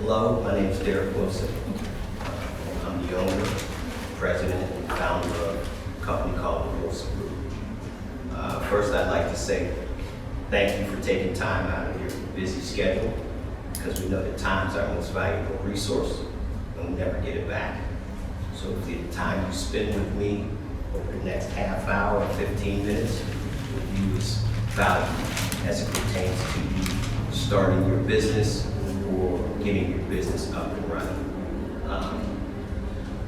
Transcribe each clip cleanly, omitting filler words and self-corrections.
Hello, my name is Derrick. I'm the owner, president, and founder of a company called the Wilson Group. First, I'd like to say thank you for taking time out of your busy schedule, because we know that time is our most valuable resource and we never get it back. So if the time you spend with me over the next half hour, 15 minutes, with you is valuable as it pertains to you starting your business or getting your business up and running.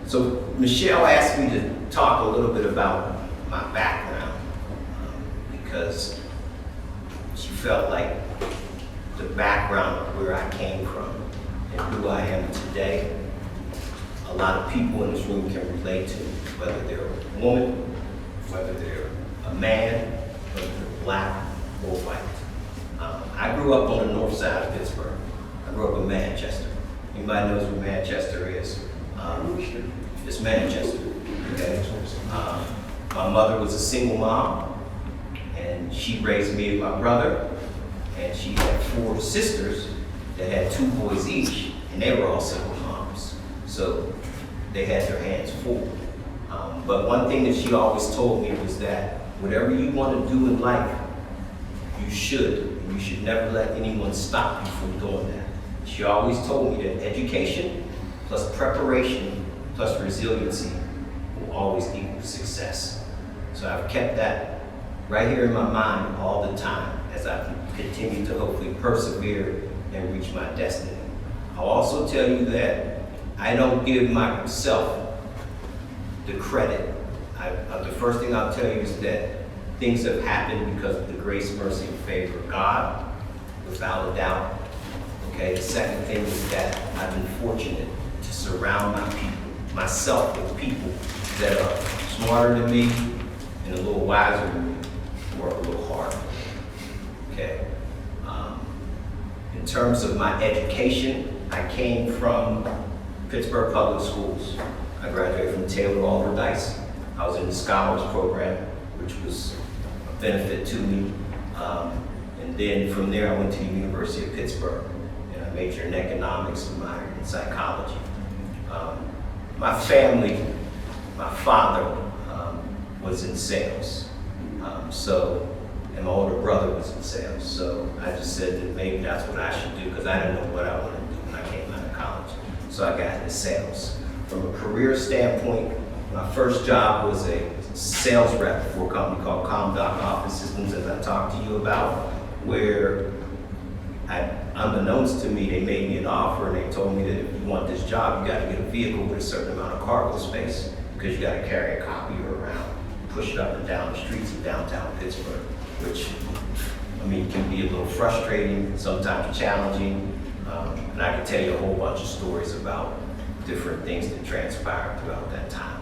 So Michelle asked me to talk a little bit about my background because she felt like the background of where I came from and who I am today, a lot of people in this room can relate to, whether they're a woman, whether they're a man, whether they're black or white. I grew up on the north side of Pittsburgh. I grew up in Manchester. Anybody knows where Manchester is? It's Manchester. Okay. My mother was a single mom, and she raised me and my brother, and she had 4 sisters that had 2 boys each, and they were all single moms. So they had their hands full. But one thing that she always told me was that whatever you want to do in life, you should. You should never let anyone stop you from doing that. She always told me that education plus preparation plus resiliency will always equal success. So I've kept that right here in my mind all the time as I continue to hopefully persevere and reach my destiny. I'll also tell you that I don't give myself the credit. The first thing I'll tell you is that things have happened because of the grace, mercy, and favor of God, without a doubt. Okay, the second thing is that I've been fortunate to surround myself with people that are smarter than me and a little wiser than me, work a little harder. Okay. In terms of my education, I came from Pittsburgh Public Schools. I graduated from Taylor Alderdice. I was in the Scholars Program, which was a benefit to me. And then from there, I went to the University of Pittsburgh, and I majored in economics and minored in psychology. My family, my father was in sales, and my older brother was in sales. So I just said that maybe that's what I should do, because I didn't know what I wanted to do when I came out of college. So I got into sales. From a career standpoint, my first job was a sales rep for a company called ComDoc Office Systems, as I talked to you about, where unbeknownst to me, they made me an offer and they told me that if you want this job, you got to get a vehicle with a certain amount of cargo space, because you got to carry a copier around, push it up and down the streets of downtown Pittsburgh, which, I mean, can be a little frustrating, sometimes challenging, and I can tell you a whole bunch of stories about different things that transpired throughout that time.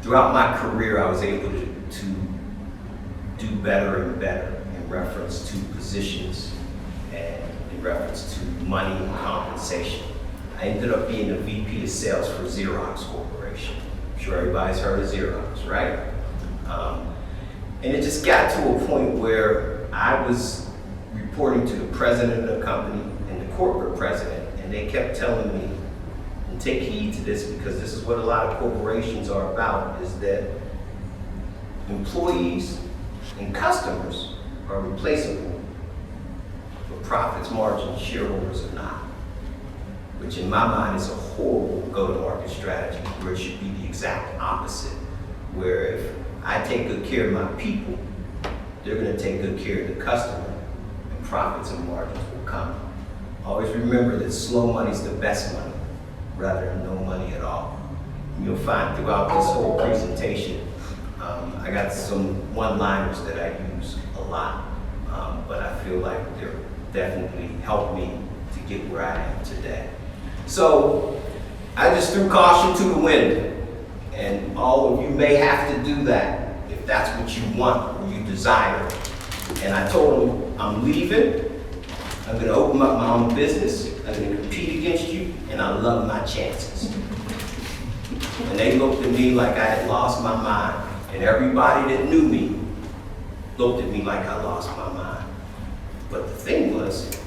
Throughout my career, I was able to do better and better in reference to positions and in reference to money and compensation. I ended up being a VP of sales for Xerox Corporation. I'm sure everybody's heard of Xerox, right? And it just got to a point where I was reporting to the president of the company and the corporate president, and they kept telling me, and take heed to this, because this is what a lot of corporations are about, is that employees and customers are replaceable, but profits, margins, shareholders are not. Which in my mind is a horrible go-to-market strategy, where it should be the exact opposite, where if I take good care of my people, they're gonna take good care of the customer, and profits and margins will come. Always remember that slow money is the best money, rather than no money at all. And you'll find throughout this whole presentation, I got some one-liners that I use a lot, but I feel like they're definitely helped me to get where I am today. So I just threw caution to the wind, and all of you may have to do that if that's what you want or you desire. And I told them, I'm leaving, I'm gonna open up my own business, I'm gonna compete against you, and I love my chances. And they looked at me like I had lost my mind, and everybody that knew me looked at me like I lost my mind. But the thing was,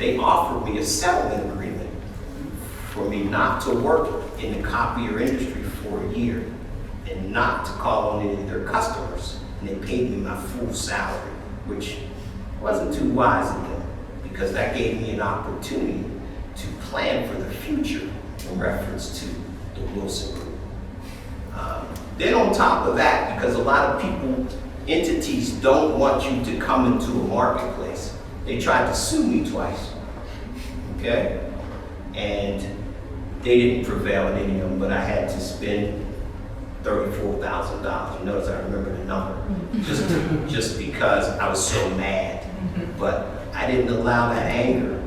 they offered me a settlement agreement for me not to work in the copier industry for a year and not to call on any of their customers. And they paid me my full salary, which wasn't too wise of them, because that gave me an opportunity to plan for the future in reference to the Wilson Group. Then on top of that, because a lot of people, entities don't want you to come into a marketplace, they tried to sue me twice, okay? And they didn't prevail in any of them, but I had to spend $34,000. You notice I remember the number, just because I was so mad. But I didn't allow that anger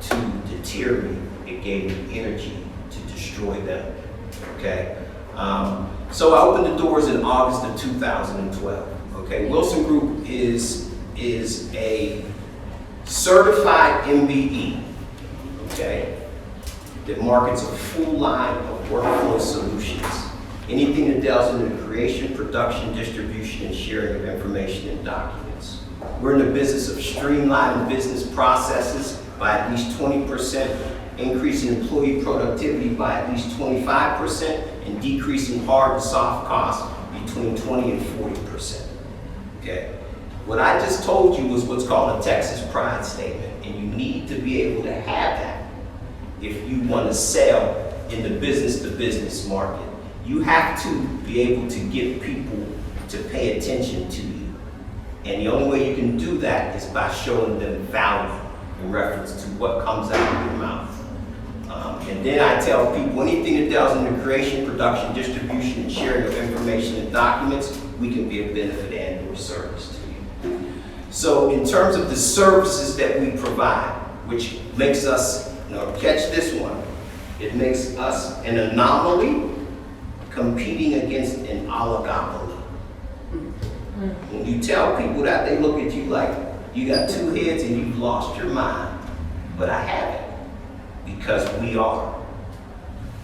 to deter me. It gave me energy to destroy them, okay? So I opened the doors in August of 2012, okay? Wilson Group is a certified MBE, okay, that markets a full line of workflow solutions. Anything that deals in the creation, production, distribution, and sharing of information and documents. We're in the business of streamlining business processes by at least 20%, increasing employee productivity by at least 25%, and decreasing hard and soft costs between 20 and 40%. Okay? What I just told you was what's called a Texas Pride Statement, and you need to be able to have that if you want to sell in the business-to-business market. You have to be able to get people to pay attention to you. And the only way you can do that is by showing them value in reference to what comes out of your mouth. And then I tell people anything that deals in the creation, production, distribution, and sharing of information and documents, we can be a benefit and or service to you. So in terms of the services that we provide, which makes us, catch this one, it makes us an anomaly competing against an oligopoly. When you tell people that, they look at you like you got two heads and you've lost your mind. But I haven't, because we are.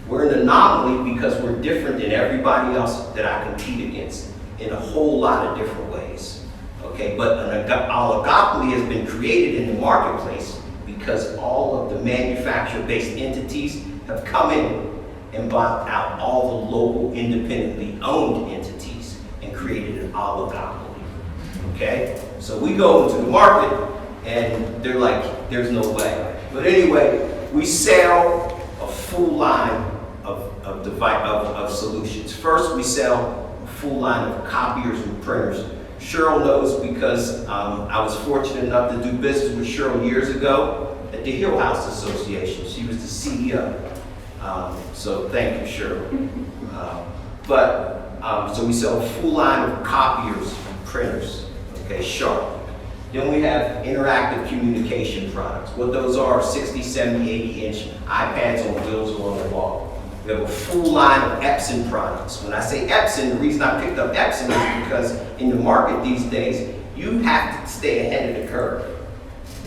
We're an anomaly because we're different than everybody else that I compete against in a whole lot of different ways. Okay, but an oligopoly has been created in the marketplace because all of the manufacturer-based entities have come in and bought out all the local independently owned entities and created an oligopoly. Okay? So we go into the market and they're like, there's no way. But anyway, we sell a full line of solutions. First, we sell a full line of copiers and printers. Cheryl knows because I was fortunate enough to do business with Cheryl years ago at the Hill House Association. She was the CEO. So thank you, Cheryl. So we sell a full line of copiers and printers, okay, sharp. Then we have interactive communication products. What those are 60, 70, 80-inch iPads on wheels or on the wall. We have a full line of Epson products. When I say Epson, the reason I picked up Epson is because in the market these days, you have to stay ahead of the curve.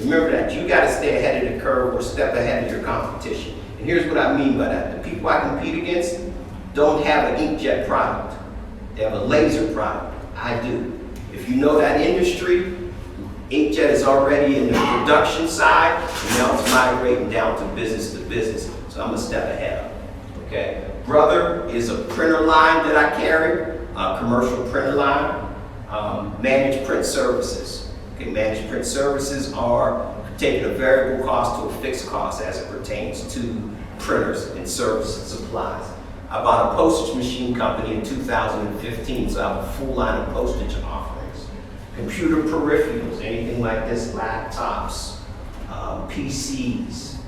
Remember that, you gotta stay ahead of the curve or step ahead of your competition. And here's what I mean by that. The people I compete against don't have an inkjet product. They have a laser product. I do. If you know that industry, inkjet is already in the production side, and now it's migrating down to business, so I'm a step ahead. Okay? Brother is a printer line that I carry, a commercial printer line, managed print services. Okay, managed print services are taking a variable cost to a fixed cost as it pertains to printers and service and supplies. I bought a postage machine company in 2015, so I have a full line of postage offerings. Computer peripherals, anything like this, laptops, PCs,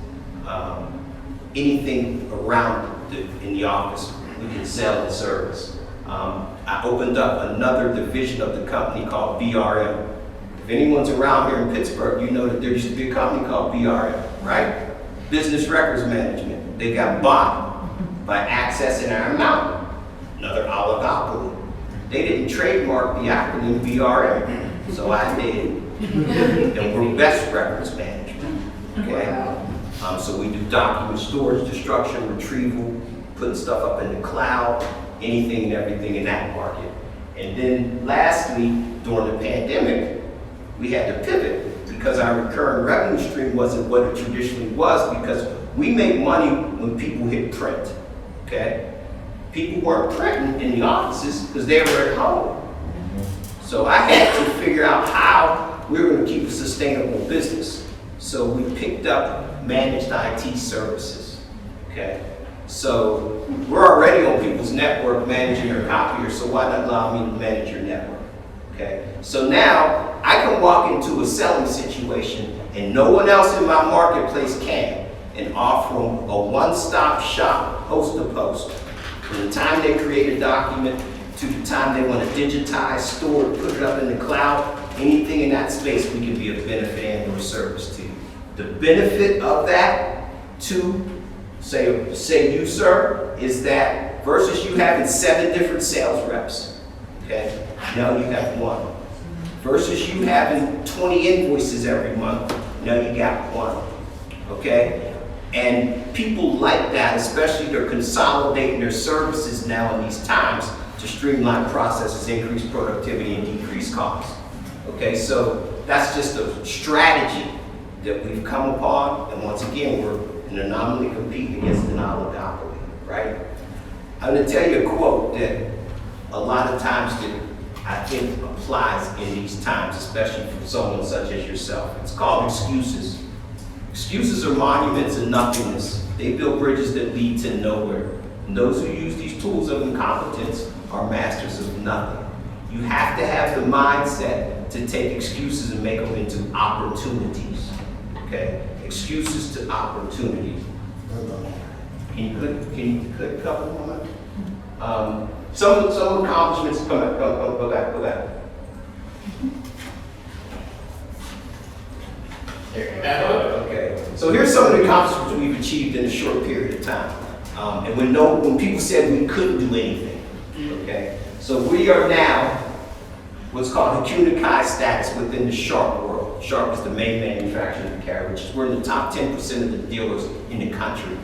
anything around in the office, we can sell and service. I opened up another division of the company called BRM. If anyone's around here in Pittsburgh, you know that there used to be a company called BRM, right? Business Records Management. They got bought by Access and Iron Mountain, another oligopoly. They didn't trademark the acronym BRM, so I did. And we're Best Records Management, okay? So we do document storage, destruction, retrieval, putting stuff up in the cloud, anything and everything in that market. And then lastly, during the pandemic, we had to pivot because our recurring revenue stream wasn't what it traditionally was, because we make money when people hit print, okay? People weren't printing in the offices because they were at home. So I had to figure out how we were going to keep a sustainable business. So we picked up managed IT services, okay? So we're already on people's network managing their copiers, so why not allow me to manage your network, okay? So now I can walk into a selling situation and no one else in my marketplace can, and offer them a one-stop shop, post to post. From the time they create a document to the time they want to digitize, store, put it up in the cloud, anything in that space we can be of benefit and or service to you. The benefit of that to, say you, sir, is that versus you having 7 different sales reps, okay? Now you have 1. Versus you having 20 invoices every month, now you got 1, okay? And people like that, especially they're consolidating their services now in these times to streamline processes, increase productivity, and decrease costs. Okay, so that's just a strategy that we've come upon, and once again, we're an anomaly competing against an oligopoly, right? I'm going to tell you a quote that a lot of times that I think applies in these times, especially for someone such as yourself. It's called excuses. Excuses are monuments of nothingness. They build bridges that lead to nowhere. And those who use these tools of incompetence are masters of nothing. You have to have the mindset to take excuses and make them into opportunities. Okay? Excuses to opportunities. Can you click a couple more? Some accomplishments, go back. Okay, so here's some of the accomplishments we've achieved in a short period of time. And when people said we couldn't do anything, okay? So we are now what's called Hikunakai status within the Sharp world. Sharp is the main manufacturer of carriages. We're in the top 10% of the dealers in the country,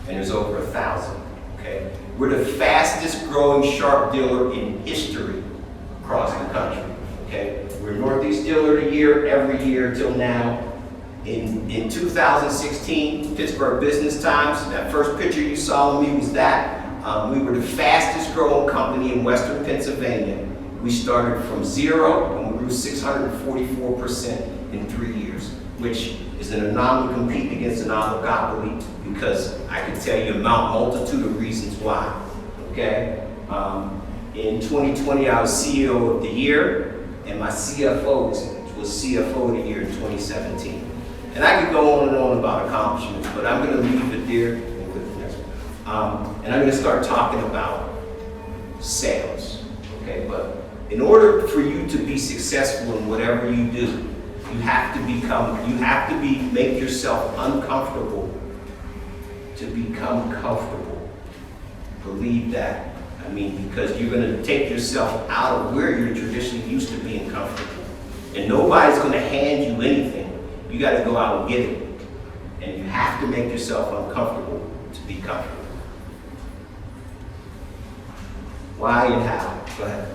and there's over 1,000, okay? We're the fastest growing Sharp dealer in history across the country, okay? We're Northeast Dealer of the Year every year till now. In 2016, Pittsburgh Business Times, that first picture you saw of me was that. We were the fastest growing company in Western Pennsylvania. We started from 0 and we grew 644% in 3 years, which is an anomaly competing against an oligopoly, because I can tell you a multitude of reasons why, okay? In 2020, I was CEO of the year, and my CFO was CFO of the year in 2017. And I could go on and on about accomplishments, but I'm going to leave it there. And I'm going to start talking about sales, okay? But in order for you to be successful in whatever you do, you have to make yourself uncomfortable to become comfortable. Believe that. I mean, because you're going to take yourself out of where you're traditionally used to being comfortable. And nobody's going to hand you anything. You got to go out and get it. And you have to make yourself uncomfortable to be comfortable. Why and how? Go ahead.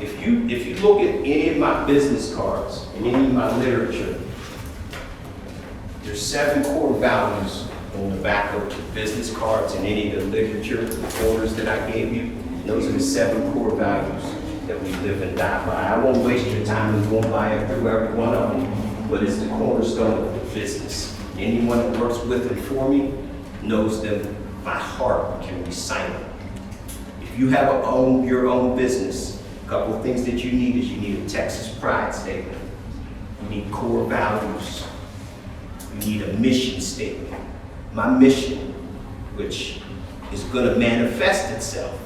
If you look at any of my business cards and any of my literature, there's 7 core values on the back of the business cards and any of the literature, the orders that I gave you. Those are the 7 core values that we live and die by. I won't waste your time in going by through every one of them, but it's the cornerstone of the business. Anyone that works with and for me knows them by heart, can recite them. If you have your own business, a couple of things that you need is you need a Texas pride statement. You need core values. You need a mission statement. My mission, which is going to manifest itself,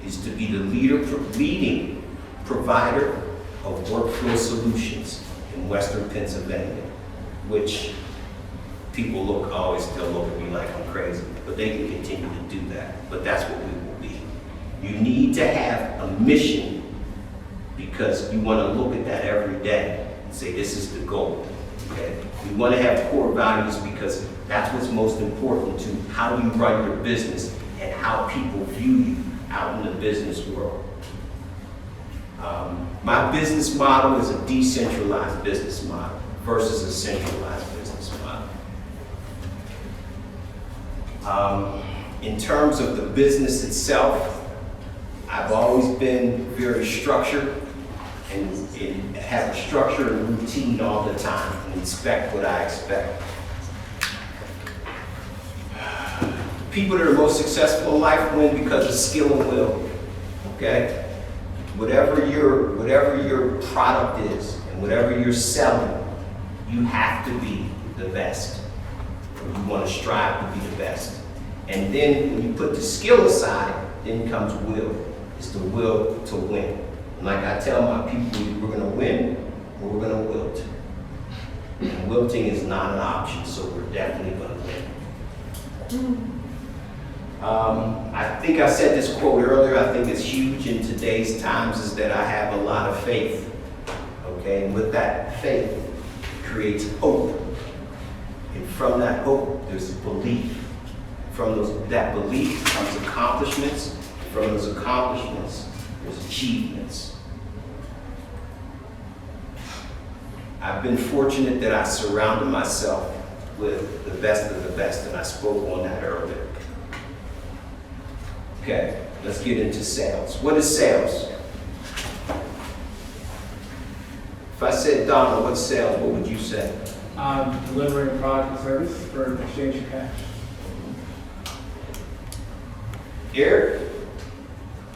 is to be the leading provider of workflow solutions in Western Pennsylvania, which people always still look at me like I'm crazy, but they can continue to do that. But that's what we will be. You need to have a mission, because you want to look at that every day and say, this is the goal. Okay? You want to have core values because that's what's most important to how you run your business and how people view you out in the business world. My business model is a decentralized business model versus a centralized business model. In terms of the business itself, I've always been very structured and have a structure and routine all the time and expect what I expect. People that are most successful in life win because of skill and will, okay? Whatever your product is and whatever you're selling, you have to be the best. You want to strive to be the best. And then when you put the skill aside, then comes will. It's the will to win. And like I tell my people, we're going to win or we're going to wilt. And wilting is not an option, so we're definitely going to win. I think I said this quote earlier. I think it's huge in today's times is that I have a lot of faith. Okay, and with that faith creates hope. And from that hope, there's belief. From that belief comes accomplishments. From those accomplishments, there's achievements. I've been fortunate that I surrounded myself with the best of the best, and I spoke on that earlier. Okay, let's get into sales. What is sales? If I said, Donald, what's sales, what would you say? Delivering a product or service for exchange of cash. Derrick?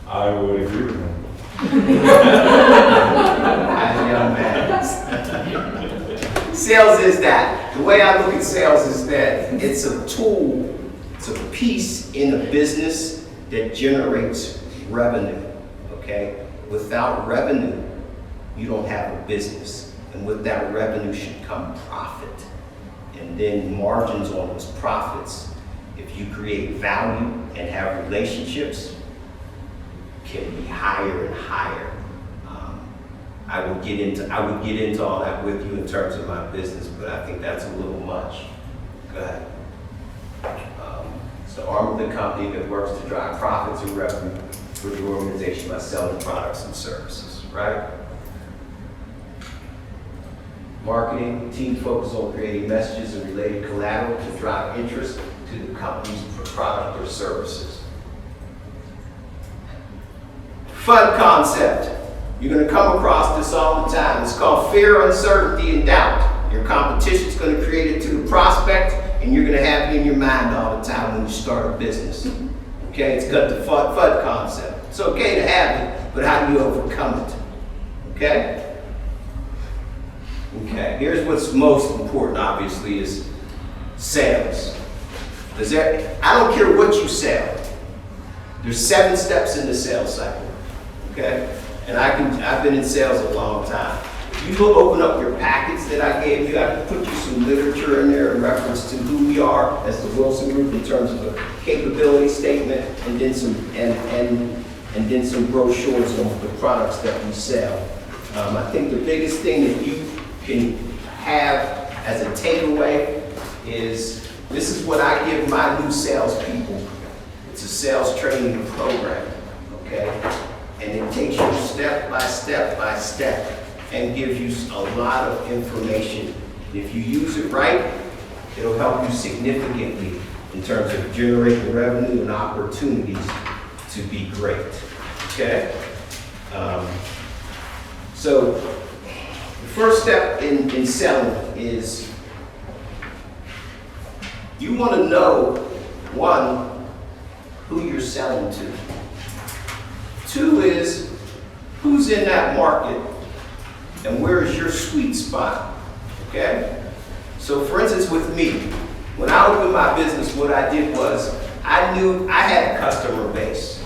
I would agree with him. As a young man. Sales is that. The way I look at sales is that it's a tool, it's a piece in a business that generates revenue, okay? Without revenue, you don't have a business. And with that revenue should come profit. And then margins on those profits. If you create value and have relationships, can be higher and higher. I would get into all that with you in terms of my business, but I think that's a little much. Go ahead. It's the arm of the company that works to drive profits and revenue for the organization by selling products and services, right? Marketing, team focus on creating messages and related collateral to drive interest to the company's product or services. Fun concept. You're going to come across this all the time. It's called fear, uncertainty, and doubt. Your competition's going to create it to the prospect, and you're going to have it in your mind all the time when you start a business. Okay, it's got the fun concept. It's okay to have it, but how do you overcome it? Okay? Okay, here's what's most important, obviously, is sales. I don't care what you sell. There's 7 steps in the sales cycle. Okay? And I've been in sales a long time. If you open up your packets that I gave you, I put you some literature in there in reference to who we are as the Wilson Group in terms of a capability statement, and then some brochures on the products that we sell. I think the biggest thing that you can have as a takeaway is this is what I give my new salespeople. It's a sales training program, okay? And it takes you step by step by step and gives you a lot of information. If you use it right, it'll help you significantly in terms of generating revenue and opportunities to be great, okay? So the first step in selling is you want to know, 1, who you're selling to. 2 is who's in that market and where is your sweet spot, okay? So for instance, with me, when I opened my business, what I did was I knew I had a customer base.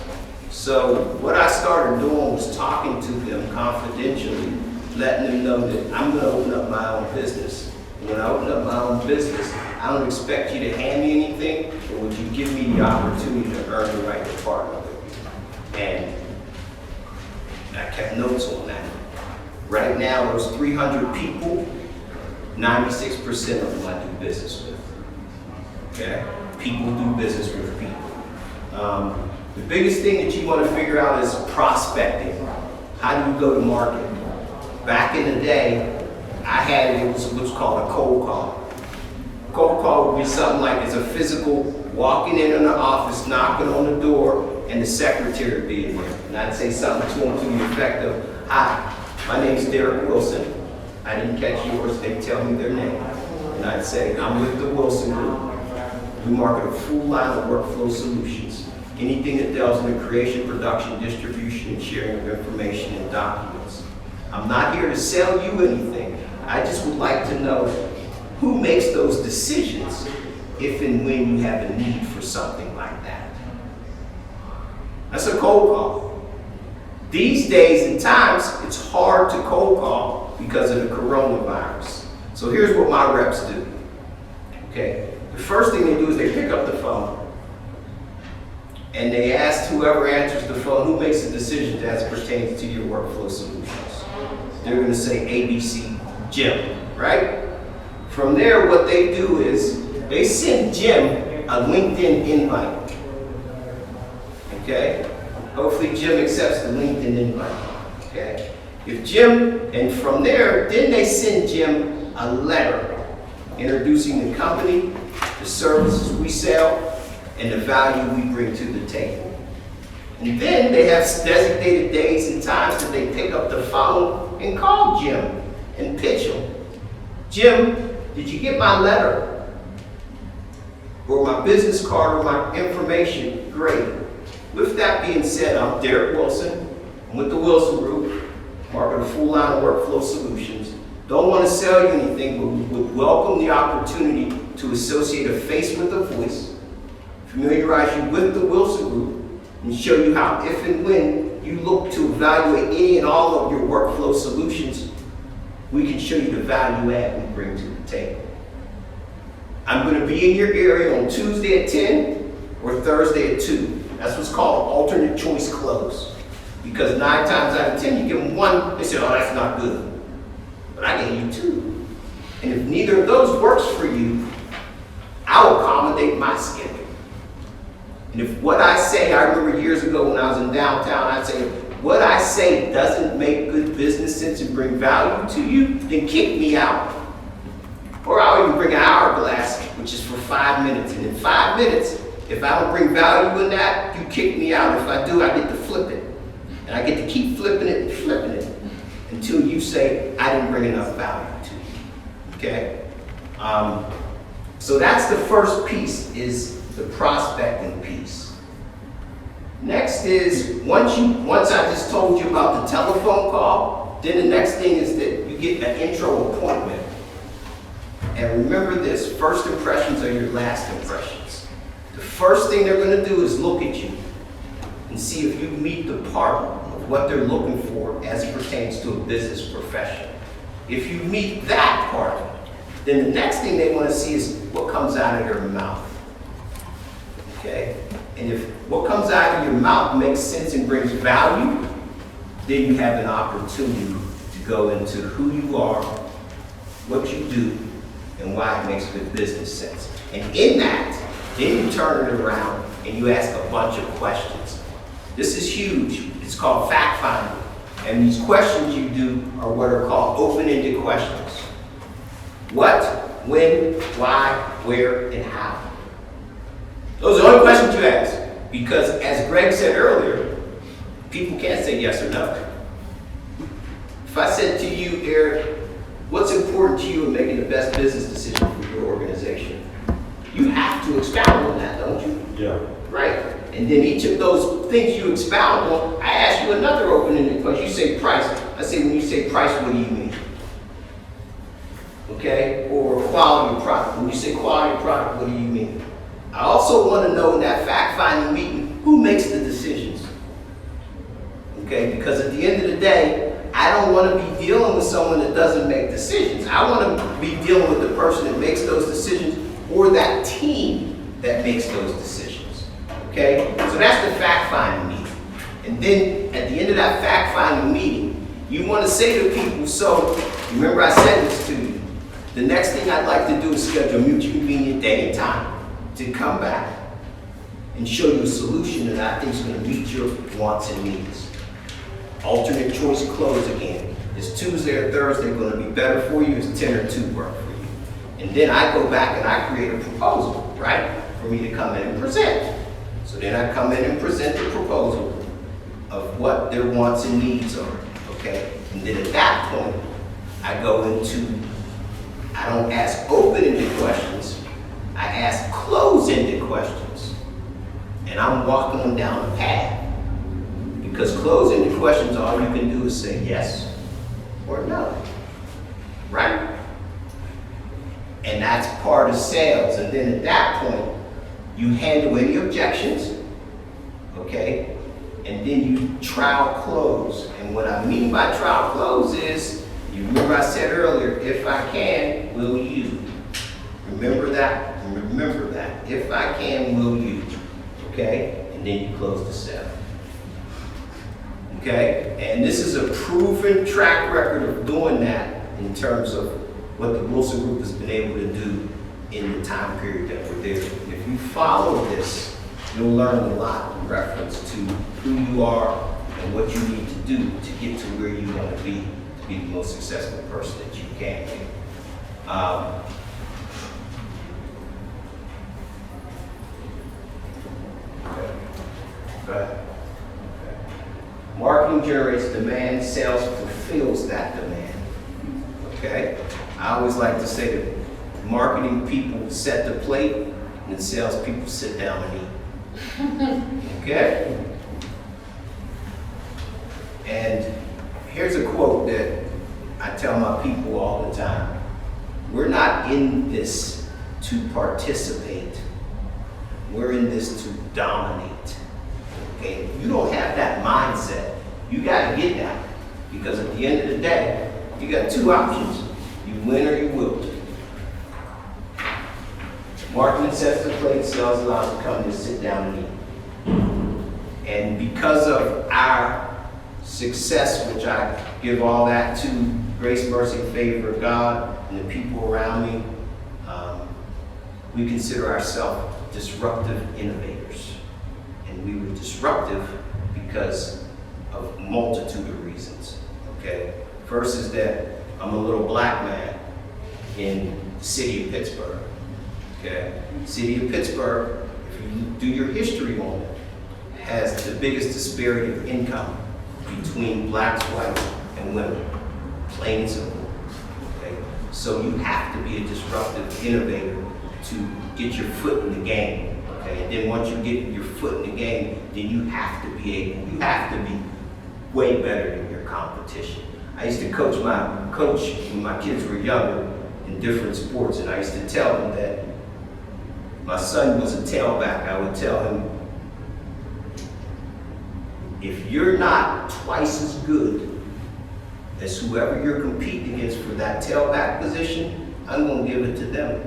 So what I started doing was talking to them confidentially, letting them know that I'm going to open up my own business. And when I open up my own business, I don't expect you to hand me anything, but would you give me the opportunity to earn the right to partner with you? And I kept notes on that. Right now, those 300 people, 96% of them I do business with. Okay? People do business with people. The biggest thing that you want to figure out is prospecting. How do you go to market? Back in the day, it was what's called a cold call. Cold call would be something like it's a physical walking in the office, knocking on the door, and the secretary being there. And I'd say something to them to the effect of, "Hi, my name's Derrick Wilson. I didn't catch yours." They'd tell me their name. And I'd say, "I'm with the Wilson Group. We market a full line of workflow solutions. Anything that deals in the creation, production, distribution, and sharing of information and documents. I'm not here to sell you anything. I just would like to know who makes those decisions if and when you have a need for something like that." That's a cold call. These days and times, it's hard to cold call because of the coronavirus. So here's what my reps do. Okay, the first thing they do is they pick up the phone and they ask whoever answers the phone, who makes the decision as it pertains to your workflow solutions. They're going to say ABC, Jim, right? From there, what they do is they send Jim a LinkedIn invite. Okay? Hopefully Jim accepts the LinkedIn invite. Okay? And from there, then they send Jim a letter introducing the company, the services we sell, and the value we bring to the table. And then they have designated days and times that they pick up the phone and call Jim and pitch him. "Jim, did you get my letter? Or my business card or my information?" Great. With that being said, I'm Derrick Wilson. I'm with the Wilson Group, market a full line of workflow solutions. Don't want to sell you anything, but we would welcome the opportunity to associate a face with a voice, familiarize you with the Wilson Group, and show you how if and when you look to evaluate any and all of your workflow solutions, we can show you the value add we bring to the table. I'm going to be in your area on Tuesday at 10 or Thursday at 2. That's what's called alternate choice close. Because 9 times out of 10, you give them one, they say, "Oh, that's not good." But I gave you 2. And if neither of those works for you, I'll accommodate my schedule. And if what I say, I remember years ago when I was in downtown, I'd say, what I say doesn't make good business sense and bring value to you, then kick me out. Or I'll even bring an hourglass, which is for 5 minutes. And in 5 minutes, if I don't bring value in that, you kick me out. If I do, I get to flip it. And I get to keep flipping it and flipping it until you say, "I didn't bring enough value to you." Okay? So that's the first piece, is the prospecting piece. Next is, once I just told you about the telephone call, then the next thing is that you get an intro appointment. And remember this, first impressions are your last impressions. The first thing they're going to do is look at you and see if you meet the part of what they're looking for as it pertains to a business professional. If you meet that part, then the next thing they want to see is what comes out of your mouth. Okay? And if what comes out of your mouth makes sense and brings value, then you have an opportunity to go into who you are, what you do, and why it makes good business sense. And in that, then you turn it around and you ask a bunch of questions. This is huge. It's called fact finding. And these questions you do are what are called open-ended questions. What, when, why, where, and how. Those are the only questions you ask. Because as Greg said earlier, people can't say yes or no. If I said to you, Derrick, what's important to you in making the best business decision for your organization? You have to expound on that, don't you? Yeah. Right. And then each of those things you expound on, I ask you another open-ended question. You say price. I say, when you say price, what do you mean? Okay? Or quality of product. When you say quality of product, what do you mean? I also want to know in that fact-finding meeting, who makes the decisions? Okay? Because at the end of the day, I don't want to be dealing with someone that doesn't make decisions. I want to be dealing with the person that makes those decisions or that team that makes those decisions. Okay? So that's the fact-finding meeting. And then at the end of that fact-finding meeting, you want to say to people, so remember I said this to you, the next thing I'd like to do is schedule a mutually convenient day and time to come back and show you a solution that I think is going to meet your wants and needs. alternate choice close again. Is Tuesday or Thursday going to be better for you? Is 10 or 2 work for you? And then I go back and I create a proposal, right? For me to come in and present. So then I come in and present the proposal of what their wants and needs are, okay? And then at that point, I go into, I don't ask open-ended questions, I ask close-ended questions. And I'm walking them down the path. Because close-ended questions, all you can do is say yes or no, right? And that's part of sales. And then at that point, you handle any objections, okay? And then you trial close. And what I mean by trial close is, you remember I said earlier, if I can, will you? Remember that? Remember that. If I can, will you? Okay? And then you close the sale. Okay? And this is a proven track record of doing that in terms of what the Wilson Group has been able to do in the time period that we're there. If you follow this, you'll learn a lot in reference to who you are and what you need to do to get to where you want to be the most successful person that you can be. Go ahead. Marketing generates demand, sales fulfills that demand. Okay? I always like to say that marketing people set the plate and the sales people sit down and eat. Okay? And here's a quote that I tell my people all the time. We're not in this to participate. We're in this to dominate. Okay? If you don't have that mindset, you got to get that. Because at the end of the day, you got 2 options. You win or you lose. Marketing sets the plate, sales allows the company to sit down and eat. And because of our success, which I give all that to grace, mercy, and favor of God and the people around me, we consider ourselves disruptive innovators. And we were disruptive because of a multitude of reasons, okay? First is that I'm a little black man in the city of Pittsburgh, okay? City of Pittsburgh, if you do your history on it, has the biggest disparity of income between blacks, whites, and women, plain and simple, okay? So you have to be a disruptive innovator to get your foot in the game, okay? And then once you get your foot in the game, then you have to be way better than your competition. I used to coach when my kids were younger in different sports, and I used to tell them that my son was a tailback. I would tell him, if you're not twice as good as whoever you're competing against for that tailback position, I'm going to give it to them.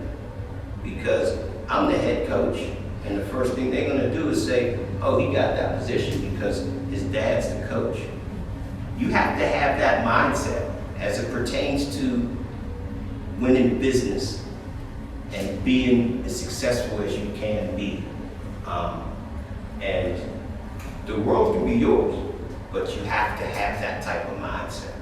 Because I'm the head coach, and the first thing they're going to do is say, oh, he got that position because his dad's the coach. You have to have that mindset as it pertains to winning business and being as successful as you can be. And the world can be yours, but you have to have that type of mindset.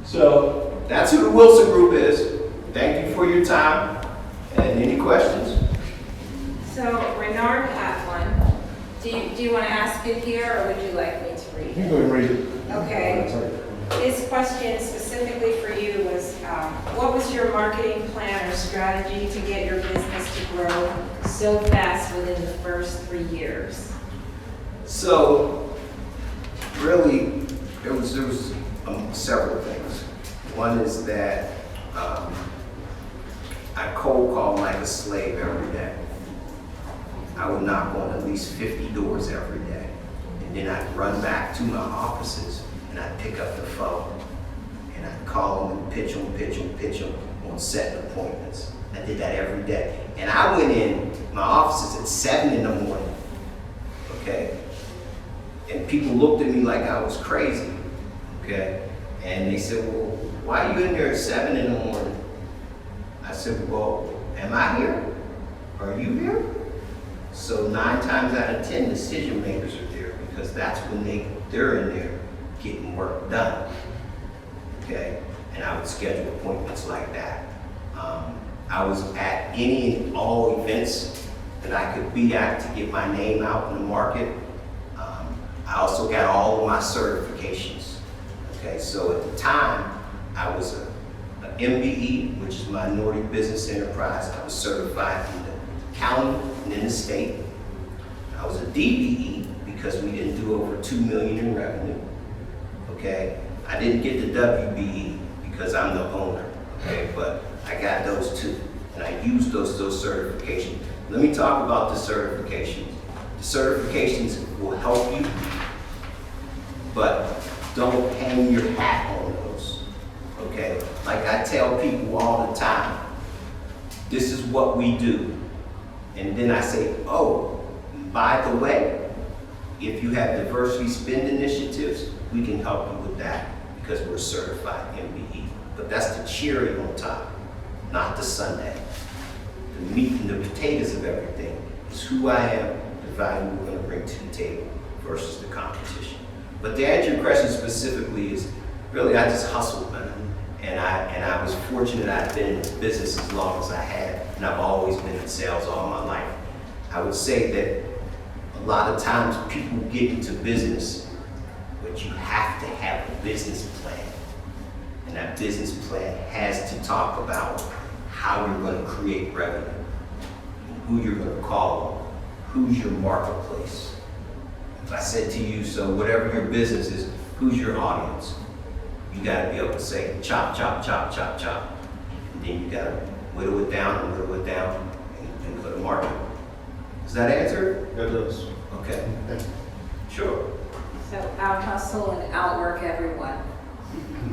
So that's who the Wilson Group is. Thank you for your time. And any questions? So Renard had one. Do you want to ask it here, or would you like me to read You can it? go ahead and read it. Okay. His question specifically for you was, what was your marketing plan or strategy to get your business to grow so fast within the first 3 years? So, really, there was several things. One is that I cold called like a slave every day. I would knock on at least 50 doors every day. And then I'd run back to my offices and I'd pick up the phone and I'd call them and pitch them on set appointments. I did that every day. And I went in my offices at 7 in the morning, okay? And people looked at me like I was crazy, okay? And they said, well, why are you in there at 7 in the morning? I said, well, am I here? Are you here? So 9 times out of 10, decision makers are there because that's when they're in there getting work done. Okay, and I would schedule appointments like that. I was at any and all events that I could be at to get my name out in the market. I also got all of my certifications. Okay, so at the time, I was an MBE, which is Minority Business Enterprise. I was certified in the county and in the state. I was a DBE because we didn't do over $2 million in revenue. Okay, I didn't get the WBE because I'm the owner. Okay, but I got those two, and I used those certifications. Let me talk about the certifications. The certifications will help you, but don't hang your hat on those. Okay, like I tell people all the time, this is what we do, and then I say, oh, by the way, if you have diversity spend initiatives, we can help you with that because we're certified MBE. But that's the cherry on top, not the sundae. The meat and the potatoes of everything is who I am, the value we're going to bring to the table versus the competition. But to answer your question specifically is, really, I just hustled, man. And I was fortunate I'd been in this business as long as I had, and I've always been in sales all my life. I would say that a lot of times people get into business, but you have to have a business plan. And that business plan has to talk about how you're going to create revenue, who you're going to call on, who's your marketplace. If I said to you, so whatever your business is, who's your audience? You got to be able to say chop, chop, chop, chop, chop. And then you got to whittle it down and whittle it down and put a market. Does that answer? That does. Okay. Sure. So out hustle and outwork everyone.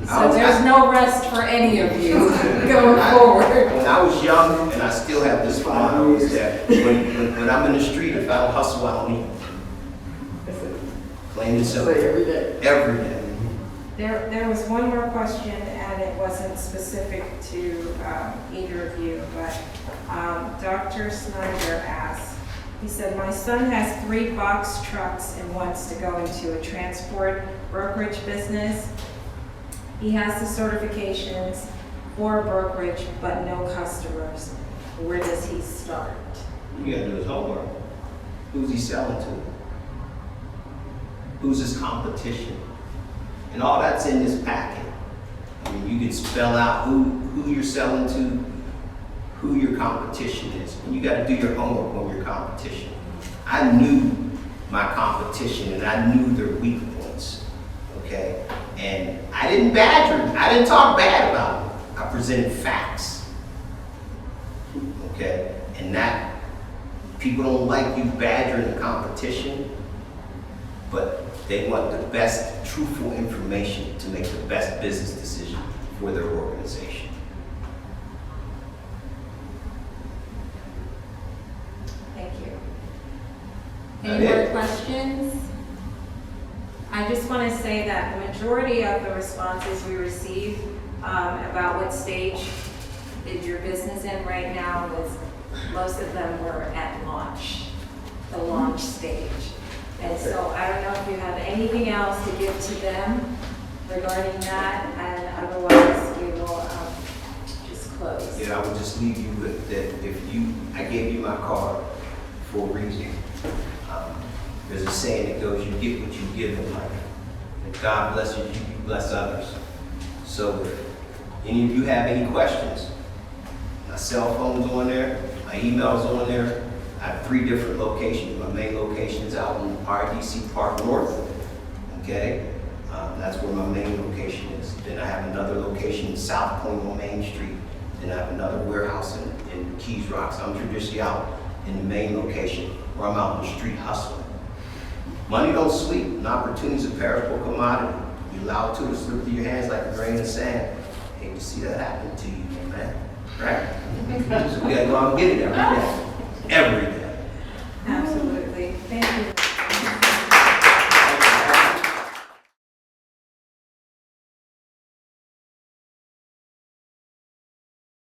I So was- there's no rest for any of you going forward. When I was young, and I still have this smile, is that when I'm in the street, if I don't hustle, I don't eat. Plain and simple. Every day. Every day. There was one more question, and it wasn't specific to either of you, but Dr. Snyder asked, he said, my son has 3 box trucks and wants to go into a transport brokerage business. He has the certifications for brokerage, but no customers. Where does he start? You gotta do his homework. Who's he selling to? Who's his competition? And all that's in this packet. I mean, you can spell out who you're selling to, who your competition is. And you gotta do your homework on your competition. I knew my competition and I knew their weak points, okay? And I didn't badger them. I didn't talk bad about them. I presented facts, okay? And that, people don't like you badgering the competition, but they want the best, truthful information to make the best business decision for their organization. Thank you. Any Any more questions? I just want to say that the majority of the responses we received about what stage is your business in right now was, most of them were at launch, the launch stage. And so I don't know if you have anything else to give to them regarding that, and otherwise we will just close. Yeah, I would just leave you with that I gave you my card for a reason. There's a saying that goes, you get what you give in life. If God blesses you, you bless others. So if any of you have any questions, my cell phone's on there, my email's on there. I have 3 different locations. My main location is out in RDC Park North, okay? That's where my main location is. Then I have another location in South Point on Main Street. Then I have another warehouse in Keys Rocks. I'm traditionally out in the main location where I'm out in the street hustling. Money don't sleep, and opportunity is a perishable commodity. You allow it to slip through your hands like a grain of sand. Hate to see that happen to you, man. Right? So we gotta go out and get it every day. Every day.